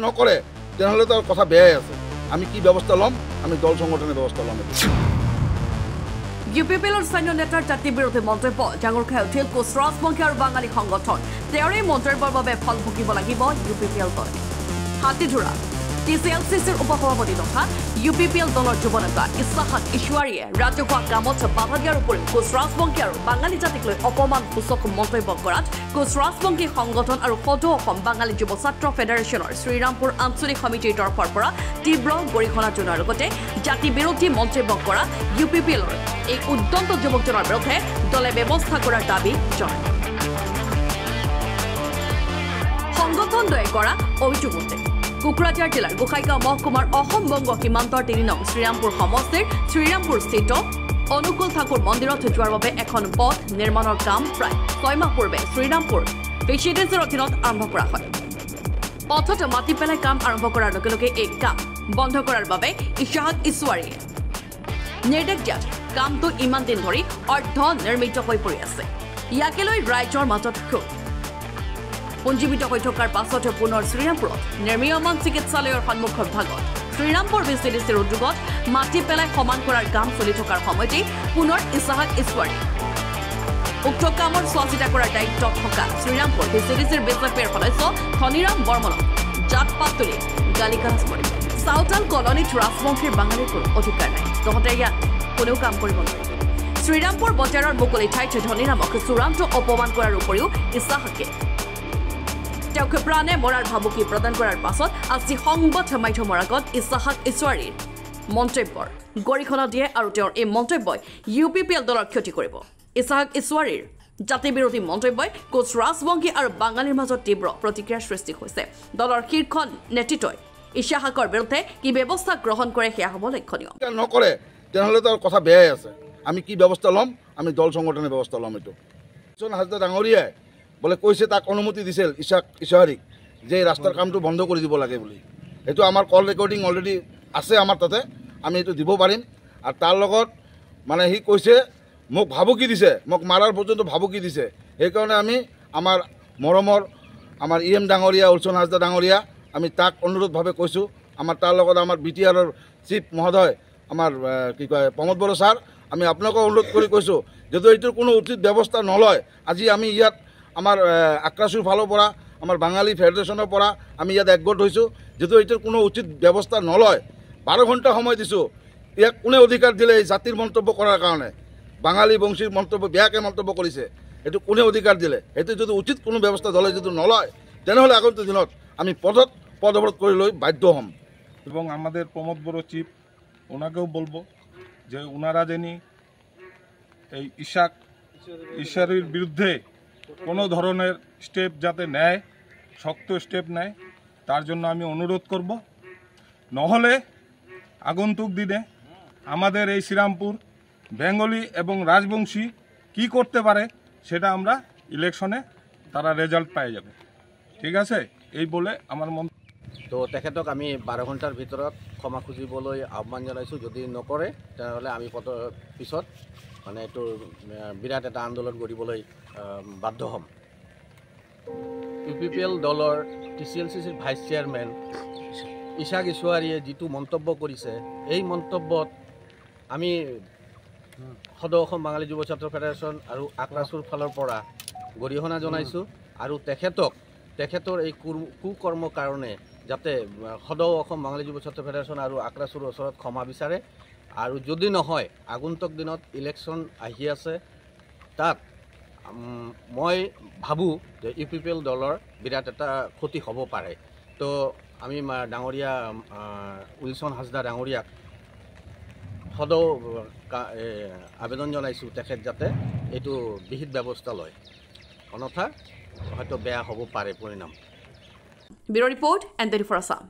নকৰে তেনেহ'লে তাৰ কথা বেয়াই আছে। আমি কি ব্যৱস্থা ল'ম, আমি দল সংগঠনেৰ ব্যৱস্থা ল'ম। ইউপিপিএলৰ স্থানীয় নেতাৰ জাতি বিৰোধী মন্তব্য ডাঙৰ খাই উঠিল কোচ ৰাজবংশী আৰু বাঙালী সংগঠন। তেওঁৰ এই মন্তব্যৰ বাবে ফল ভুগিব লাগিব ইউপিপিএল দলে। হাতীধৰা TCLCCৰ উপসভাপতি তথা ইউপিপিএল দলৰ যুৱ নেতা ইছাহাক ইছৱাৰীয়ে ৰাজহুৱা কামত বাধা দিয়াৰ উপৰি কোচ ৰাজবংশী আৰু বাঙালী জাতিক লৈ অপমানসূচক মন্তব্য কৰাত কোচ ৰাজবংশী সংগঠন আৰু সদৌ অসম বাঙালী যুৱ ছাত্ৰ ফেডাৰেশ্যনৰ শ্ৰীৰামপুৰ আঞ্চলিক সমিতিৰ তৰফৰ পৰা তীব্ৰ গৰিহণা জনোৱাৰ লগতে জাতি বিৰোধী মন্তব্য কৰা ইউপিপিএলৰ এই উদ্যন্ত যুৱকজনৰ বিৰুদ্ধে দলে ব্যৱস্থা কৰাৰ দাবী জনায়। সংগঠনদ্বয়ে কৰা অভিযোগ মতে কোকৰাঝাৰ জিলাৰ গোসাইগাঁও মহকুমাৰ অসম বংগ সীমান্তৰ ৩ নং শ্ৰীৰামপুৰ সমষ্টিৰ শ্ৰীৰামপুৰ স্থিত অনুকূল ঠাকুৰ মন্দিৰত যোৱাৰ বাবে এখন পথ নিৰ্মাণৰ কাম প্ৰায় ৬ মাহ পূৰ্বে শ্ৰীৰামপুৰ VCDCৰ অধীনত আৰম্ভ কৰা হয়। পথত মাটি পেলাই কাম আৰম্ভ কৰাৰ লগে লগে এই কাম বন্ধ কৰাৰ বাবে ইছাহাক ইছৱাৰীয়ে নিৰ্দেশ দিয়াত কামটো ইমান দিন ধৰি অৰ্ধ নিৰ্মিত হৈ পৰি আছে। ইয়াকে লৈ ৰাইজৰ মাজত ক্ষোভ পুঞ্জীবিত হৈ থকাৰ পাছত পুনৰ শ্ৰীৰামপুৰত নিৰ্মীয়মান চিকিৎসালয়ৰ সন্মুখৰ ভাগত শ্ৰীৰামপুৰ VCDCৰ উদ্যোগত মাটি পেলাই সমান কৰাৰ কাম চলি থকাৰ সময়তেই পুনৰ ইছাহাক ইছৱাৰী উক্ত কামৰ চোৱা-চিতা কৰাৰ দায়িত্বত থকা শ্ৰীৰামপুৰ VCDCৰ বিজেপিৰ সদস্য ধনীৰাম বৰ্মনক জাত পাত তুলি গালি গালাজ কৰে। চাউতাল কলনীত ৰাজবংশীৰ বাঙালীৰ কোনো অধিকাৰ নাই, তহঁতে ইয়াত কোনেও কাম কৰিব নোৱাৰে। শ্ৰীৰামপুৰ বজাৰৰ মুকলি ঠাইত ধনীৰামক চূড়ান্ত অপমান কৰাৰ উপৰিও ইছাহাকে তেওঁক প্ৰাণে মৰাৰ ভাবুকি প্ৰদান কৰাৰ পাছত আজি সংবাদ মাধ্যমৰ আগত ইছাহাক ইছৱাৰীৰ মন্তব্যৰ গৰিহণা দিয়ে আৰু তেওঁৰ এই মন্তব্যই ইউপিপিএল দলৰ ক্ষতি কৰিব। ইছাহাক ইছৱাৰীৰ জাতি বিৰোধী মন্তব্যই কোচ ৰাজবংশী আৰু বাঙালীৰ মাজত তীব্ৰ প্ৰতিক্ৰিয়াৰ সৃষ্টি হৈছে। দলৰ শীৰ্ষ নেতৃত্বই ইছাহাকৰ বিৰুদ্ধে কি ব্যৱস্থা গ্ৰহণ কৰে সেয়া হ'ব লক্ষণীয়। নকৰে তেনেহ'লে তাৰ কথা বেয়াই আছে। আমি কি ব্যৱস্থা ল'ম, আমি দল সংগঠনেৰ ব্যৱস্থা ল'ম। এইটো হাজদা ডাঙৰীয়াই বোলে কৈছে, তাক অনুমতি দিছিল ইছৱাৰীক যে ৰাস্তাৰ কামটো বন্ধ কৰি দিব লাগে বুলি। এইটো আমাৰ কল ৰেকৰ্ডিং অলৰেডি আছে আমাৰ তাতে, আমি এইটো দিব পাৰিম। আৰু তাৰ লগত মানে সি কৈছে মোক ভাবুকি দিছে, মোক মাৰাৰ পৰ্যন্ত ভাবুকি দিছে। সেইকাৰণে আমি আমাৰ মৰমৰ আমাৰ EM ডাঙৰীয়া উলচন হাজদা ডাঙৰীয়া আমি তাক অনুৰোধভাৱে কৈছোঁ। আমাৰ তাৰ লগত আমাৰ BTRৰ চিফ মহোদয় আমাৰ কি কয় প্ৰমোদ বড়ো ছাৰ, আমি আপোনালোকক অনুৰোধ কৰি কৈছোঁ যদি এইটোৰ কোনো উচিত ব্যৱস্থা নলয়, আজি আমি ইয়াত আমাৰ আক্ৰাসুৰ ফালৰ পৰা আমাৰ বাঙালী ফেডাৰেশ্যনৰ পৰা আমি ইয়াত একগোট হৈছোঁ। যদি এইটোৰ কোনো উচিত ব্যৱস্থা নলয়, 12 ঘণ্টা সময় দিছোঁ। ইয়াক কোনে অধিকাৰ দিলে এই জাতিৰ মন্তব্য কৰাৰ কাৰণে? বাঙালী বংশীৰ মন্তব্য বেয়াকৈ মন্তব্য কৰিছে, এইটো কোনে অধিকাৰ দিলে? সেইটো যদি উচিত কোনো ব্যৱস্থা দলে যদি নলয়, তেনেহ'লে আগন্তুক দিনত আমি পদঅবরোধ করে লই বাধ্য হম। এবং আমাদের প্রমোদ বড়ো চিফ ওনাকেও বলবো যে ওনারা জানি এই ইশারির বিরুদ্ধে কোনো ধরনের স্টেপ যাতে নেয়, শক্ত স্টেপ নেয়, তার জন্য আমি অনুরোধ করব। নহলে আগন্তুক দিনে আমাদের এই শ্রীরামপুর বেঙ্গলি এবং রাজবংশী কি করতে পারে সেটা আমরা ইলেকশনে তারা রেজাল্ট পাই যাবে। ঠিক আছে, এই বলে আমার মন। তো তেখেতক আমি 12 ঘণ্টাৰ ভিতৰত ক্ষমা খুজিবলৈ আহ্বান জনাইছোঁ। যদি নকৰে তেনেহ'লে আমি পিছত মানে এইটো বিৰাট এটা আন্দোলন কৰিবলৈ বাধ্য হ'ম। ইউপিপিএল দলৰ TCLCCৰ ভাইচ চেয়াৰমেন ইছাহাক ইছৱাৰীয়ে যিটো মন্তব্য কৰিছে, এই মন্তব্যত আমি সদৌ অসম বাঙালী যুৱ ছাত্ৰ ফেডাৰেশ্যন আৰু আক্ৰাসুৰ ফালৰ পৰা গৰিহণা জনাইছোঁ। আৰু তেখেতৰ এই কুকৰ্মৰ কাৰণে যাতে সদৌ অসম বাঙালী যুৱ ছাত্ৰ ফেডাৰেশ্যন আৰু আক্ৰাসুৰ ওচৰত ক্ষমা বিচাৰে। আৰু যদি নহয়, আগন্তুক দিনত ইলেকশ্যন আহি আছে, তাত মই ভাবোঁ যে ইউপিপিএল দলৰ বিৰাট এটা ক্ষতি হ'ব পাৰে। তো আমি ডাঙৰীয়া উইলছন হাজদা ডাঙৰীয়াক সদৌ আবেদন জনাইছোঁ তেখেত যাতে এইটো বিহিত ব্যৱস্থা লয়, অন্যথা হয়তো বেয়া হ'ব পাৰে পৰিণাম। Bureau report, and 24 Assam.